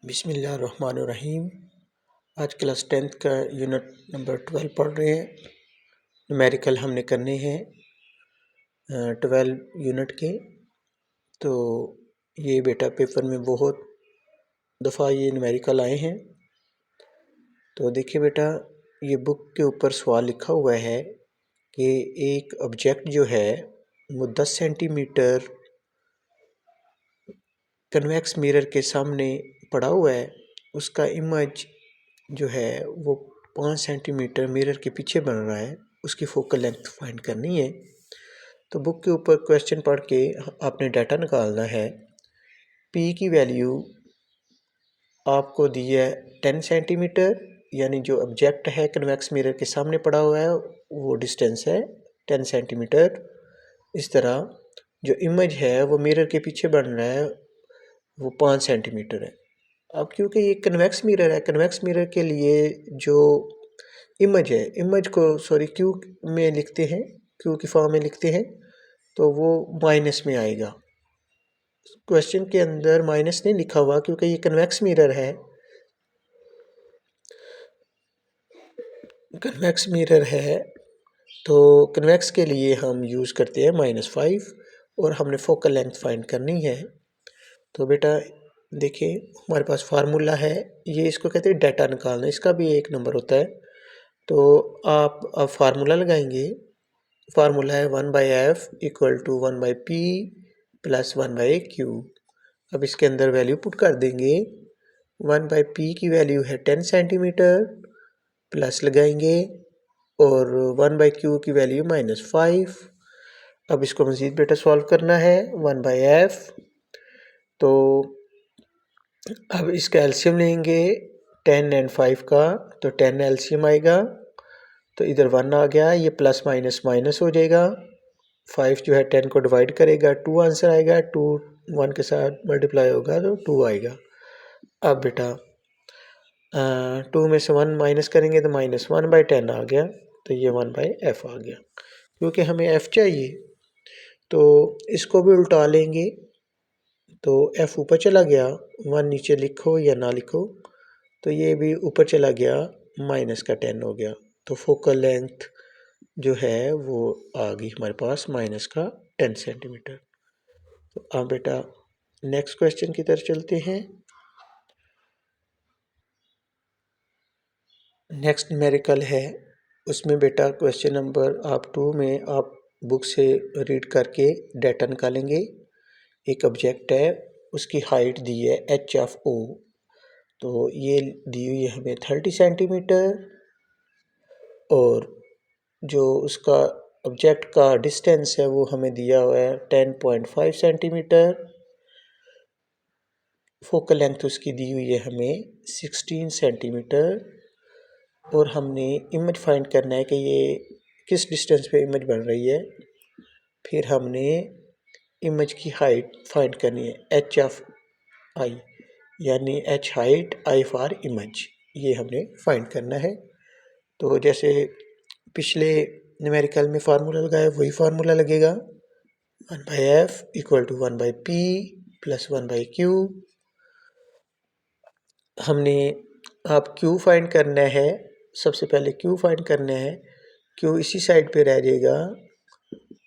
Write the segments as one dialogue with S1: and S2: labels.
S1: बिस्मिल्लाहिर्रहमानिर्रहीम। आज class 10th का यूनिट नंबर 12 पढ़ रहे हैं। न्यूमेरिकल हमने करने हैं 12 यूनिट के। तो ये बेटा पेपर में बहुत दफ़ा ये न्यूमेरिकल आए हैं। तो देखिए बेटा, ये बुक के ऊपर सवाल लिखा हुआ है कि एक ऑब्जेक्ट जो है वो 10 सेंटीमीटर कन्वेक्स मिरर के सामने पड़ा हुआ है। उसका इमेज जो है वो 5 सेंटीमीटर मिरर के पीछे बन रहा है। उसकी फोकल लेंथ फाइंड करनी है। तो बुक के ऊपर क्वेश्चन पढ़ के आपने डाटा निकालना है। पी की वैल्यू आपको दी है 10 सेंटीमीटर, यानी जो ऑब्जेक्ट है कन्वेक्स मिरर के सामने पड़ा हुआ है वो डिस्टेंस है 10 सेंटीमीटर। इस तरह जो इमेज है वो मिरर के पीछे बन रहा है वो 5 सेंटीमीटर है। अब क्योंकि ये कन्वेक्स मिरर है, कन्वेक्स मिरर के लिए जो इमेज है, इमेज को क्यू में लिखते हैं, क्यू की फॉर्म में लिखते हैं, तो वो माइनस में आएगा। क्वेश्चन के अंदर माइनस नहीं लिखा हुआ क्योंकि ये कन्वेक्स मिरर है। कन्वेक्स मिरर है तो कन्वेक्स के लिए हम यूज़ करते हैं -5 और हमने फोकल लेंथ फाइंड करनी है। तो बेटा देखिए, हमारे पास फार्मूला है, ये इसको कहते हैं डाटा निकालना, इसका भी एक नंबर होता है। तो आप अब फार्मूला लगाएंगे। फार्मूला है 1/f equal to 1/p plus 1/q। अब इसके अंदर वैल्यू पुट कर देंगे। 1/p की वैल्यू है 10 सेंटीमीटर, प्लस लगाएंगे, और 1/q की वैल्यू -5। अब इसको मज़ीद बेटा सॉल्व करना है 1/f। तो अब इसका एलसीएम लेंगे 10 एंड 5 का, तो 10 एलसीएम आएगा, तो इधर 1 आ गया, ये प्लस माइनस माइनस हो जाएगा। 5 जो है 10 को डिवाइड करेगा, 2 आंसर आएगा। 2 1 के साथ मल्टीप्लाई होगा तो 2 आएगा। अब बेटा 2 में से 1 माइनस करेंगे तो -1/10 आ गया, तो ये 1/f आ गया। क्योंकि हमें f चाहिए तो इसको भी उल्टा लेंगे, तो f ऊपर चला गया, 1 नीचे लिखो या ना लिखो, तो ये भी ऊपर चला गया, -10 हो गया। तो फोकल लेंथ जो है वो आ गई हमारे पास -10 सेंटीमीटर। तो अब बेटा नेक्स्ट क्वेश्चन की तरफ चलते हैं। नेक्स्ट न्यूमेरिकल है, उसमें बेटा क्वेश्चन नंबर आप 2 में आप बुक से रीड करके डाटा निकालेंगे। एक ऑब्जेक्ट है, उसकी हाइट दी है h ऑफ o, तो ये दी हुई है हमें 30 सेंटीमीटर, और जो उसका ऑब्जेक्ट का डिस्टेंस है वो हमें दिया हुआ है 10.5 सेंटीमीटर। फोकल लेंथ उसकी दी हुई है हमें 16 सेंटीमीटर, और हमने इमेज फाइंड करना है कि ये किस डिस्टेंस पे इमेज बन रही है। फिर हमने इमेज की हाइट फाइंड करनी है, h ऑफ i, यानी h height i for image, ये हमने फाइंड करना है। तो जैसे पिछले न्यूमेरिकल में फार्मूला लगाया वही फार्मूला लगेगा, 1/f equal to 1/p plus 1/q। हमने आप q फाइंड करना है, सबसे पहले q फाइंड करना है। q इसी साइड पे रह जाएगा,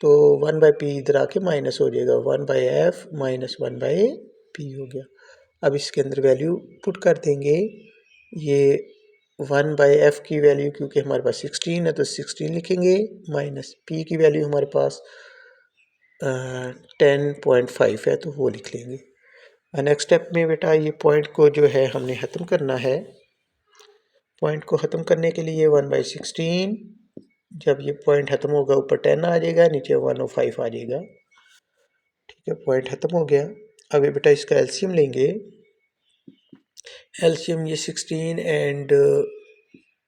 S1: तो 1/p इधर आके माइनस हो जाएगा, 1/f माइनस 1/p हो गया। अब इसके अंदर वैल्यू पुट कर देंगे। ये 1/f की वैल्यू क्योंकि हमारे पास 16 है तो 16 लिखेंगे, माइनस p की वैल्यू हमारे पास 10.5 है तो वो लिख लेंगे। नेक्स्ट स्टेप में बेटा ये पॉइंट को जो है हमने ख़त्म करना है। पॉइंट को ख़त्म करने के लिए 1/16, जब ये पॉइंट ख़त्म होगा ऊपर 10 आ जाएगा, नीचे 105 आ जाएगा। ठीक है, पॉइंट ख़त्म हो गया। अब ये बेटा इसका एलसीएम लेंगे। एलसीएम ये 16 एंड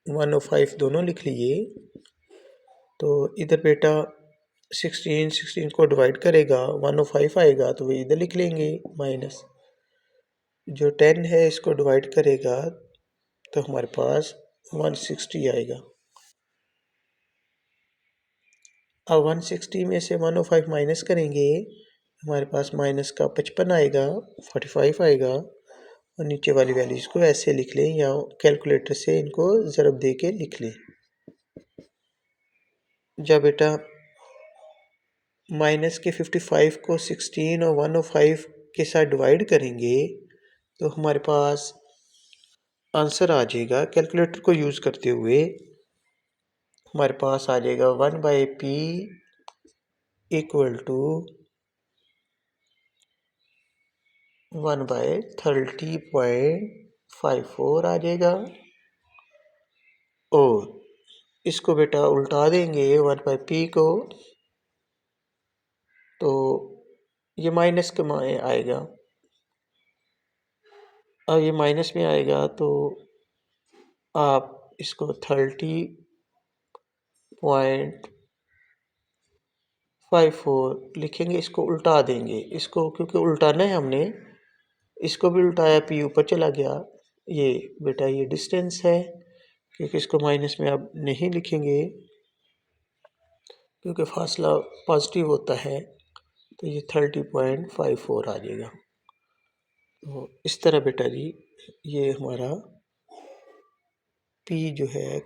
S1: 105 दोनों लिख लिए। तो इधर बेटा 16 को डिवाइड करेगा, 105 आएगा, तो वो इधर लिख लेंगे, माइनस जो 10 है इसको डिवाइड करेगा तो हमारे पास 160 आएगा। अब 160 में से 105 माइनस करेंगे, हमारे पास माइनस का 55 आएगा, 45 आएगा, और नीचे वाली वैल्यूज़ को ऐसे लिख लें या कैलकुलेटर से इनको ज़रब दे के लिख लें। जब बेटा माइनस के 55 को 16 और 105 के साथ डिवाइड करेंगे तो हमारे पास आंसर आ जाएगा। कैलकुलेटर को यूज़ करते हुए हमारे पास आ जाएगा 1/p इक्वल टू 1/30.54 आ जाएगा। और इसको बेटा उल्टा देंगे 1/p को तो ये माइनस के में आएगा। अब ये माइनस में आएगा तो आप इसको 30.54 लिखेंगे, इसको उल्टा देंगे। इसको क्योंकि उल्टाना है हमने, इसको भी उल्टाया, पी ऊपर चला गया। ये बेटा ये डिस्टेंस है, क्योंकि इसको माइनस में आप नहीं लिखेंगे क्योंकि फासला पॉजिटिव होता है। तो ये 30.54 आ जाएगा। तो इस तरह बेटा जी ये हमारा पी जो है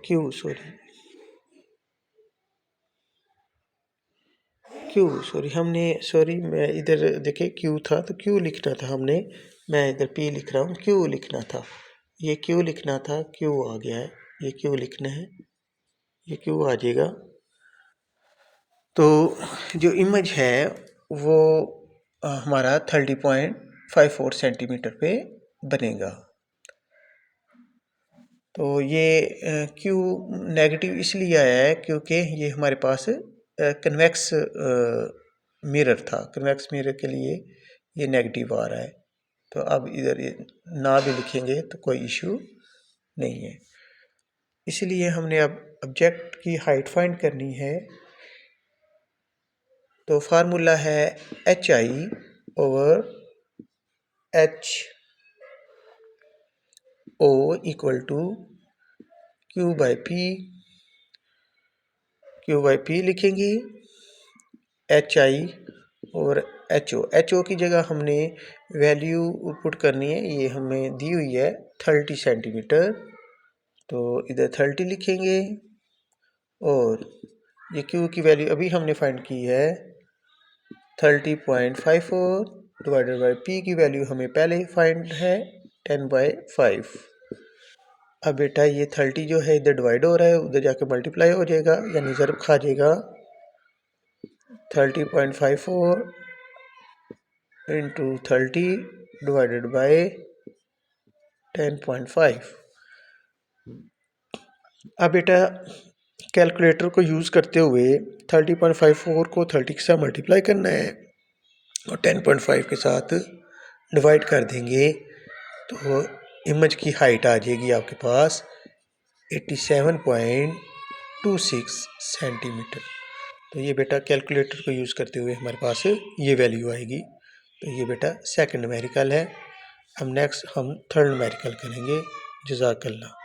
S1: मैं इधर देखे क्यू था तो क्यू लिखना था हमने, मैं इधर पी लिख रहा हूँ, क्यू लिखना था। ये क्यू लिखना था, क्यू आ गया है। ये क्यू लिखना है, ये क्यू आ जाएगा। तो जो इमेज है वो हमारा 30.54 सेंटीमीटर पे बनेगा। तो ये क्यू नेगेटिव इसलिए आया है क्योंकि ये हमारे पास कन्वेक्स मिरर था। कन्वेक्स मिरर के लिए ये नेगेटिव आ रहा है। तो अब इधर ये ना भी लिखेंगे तो कोई इशू नहीं है। इसलिए हमने अब ऑब्जेक्ट की हाइट फाइंड करनी है। तो फार्मूला है HI over HO equal to Q by P लिखेंगे। HI और HO की जगह हमने वैल्यू पुट करनी है, ये हमें दी हुई है 30 सेंटीमीटर। तो इधर 30 लिखेंगे और ये Q की वैल्यू अभी हमने फाइंड की है 30.54 डिवाइडेड बाई P की वैल्यू हमें पहले फाइंड है 10/5। अब बेटा ये 30 जो है इधर डिवाइड हो रहा है, उधर जाके मल्टीप्लाई हो जाएगा, यानी ज़रब खा जाएगा। 30.54 इंटू 30 डिवाइडेड बाई 10.5। अब बेटा कैलकुलेटर को यूज़ करते हुए 30.54 को 30 के साथ मल्टीप्लाई करना है और 10.5 के साथ डिवाइड कर देंगे तो इमेज की हाइट आ जाएगी आपके पास 87.26 सेंटीमीटर। तो ये बेटा कैलकुलेटर को यूज़ करते हुए हमारे पास ये वैल्यू आएगी। तो ये बेटा सेकंड न्यूमेरिकल है। अब नेक्स्ट हम थर्ड न्यूमेरिकल करेंगे। जज़ाकल्लाह।